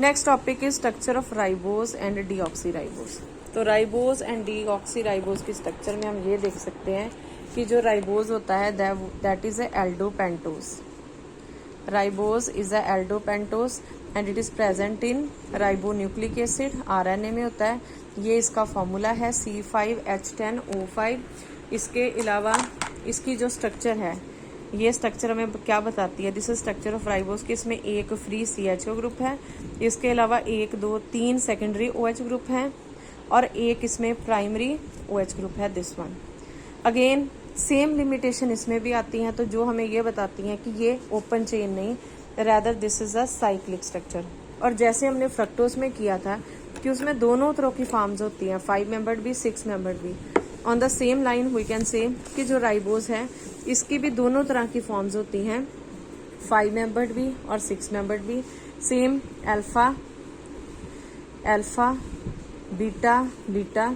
Next topic is structure of ribose and deoxyribose. तो ribose and deoxyribose की structure में हम ये देख सकते हैं कि जो राइबोज होता है that is a aldopentose. Ribose is a aldopentose and it is present in ribonucleic acid, RNA में होता है। ये इसका फॉर्मूला है C5H10O5। इसके अलावा इसकी जो स्ट्रक्चर है, ये स्ट्रक्चर हमें क्या बताती है, this is structure of ribose कि इसमें एक फ्री CHO ग्रुप है, इसके अलावा 1 2 3 सेकेंडरी OH ग्रुप हैं और एक इसमें प्राइमरी OH ग्रुप है, this one. Again same limitation इसमें भी आती हैं, तो जो हमें ये बताती हैं कि ये ओपन चेन नहीं, rather this is a cyclic structure. और जैसे हमने फ्रक्टोज में किया था कि उसमें दोनों तरह की फॉर्म्स होती हैं, 5 मेंबर्ड भी 6 मेंबर्ड भी। On the same line we can say कि जो राइबोज है इसकी भी दोनों तरह की फॉर्म्स होती हैं, 5 मेंबर्ड भी और 6 मेंबर्ड भी। Same alpha alpha beta beta,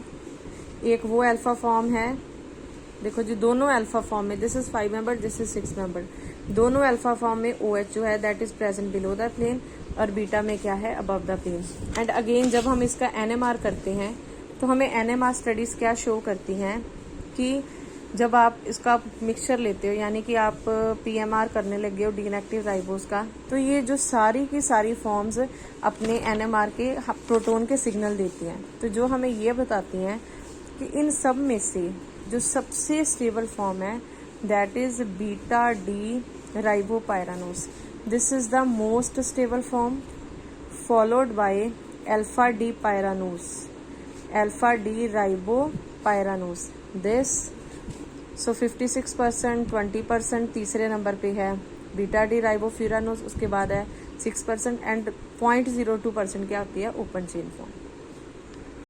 एक वो अल्फा फॉर्म है, देखो जी दोनों अल्फा फॉर्म में, this is 5 member this is 6 member, दोनों अल्फा फॉर्म में OH जो है that is present below the plane और बीटा में क्या है, above the plane. And again जब हम इसका NMR करते हैं तो हमें NMR स्टडीज क्या शो करती हैं कि जब आप इसका मिक्सचर लेते हो, यानी कि आप PMR करने लगे हो डीइनएक्टिव राइबोज का, तो ये जो सारी की सारी फॉर्म्स अपने NMR के प्रोटोन के सिग्नल देती हैं। तो जो हमें ये बताती हैं कि इन सब में से जो सबसे स्टेबल फॉर्म है that is beta D ribopyranose. This is the most stable form followed by alpha D pyranose, alpha D ribopyranose this. So 56%, 20% तीसरे नंबर पे है बीटा डी राइबोफ्यूरानोज, उसके बाद है 6% एंड 0.02% क्या होती है ओपन चेन फॉर्म।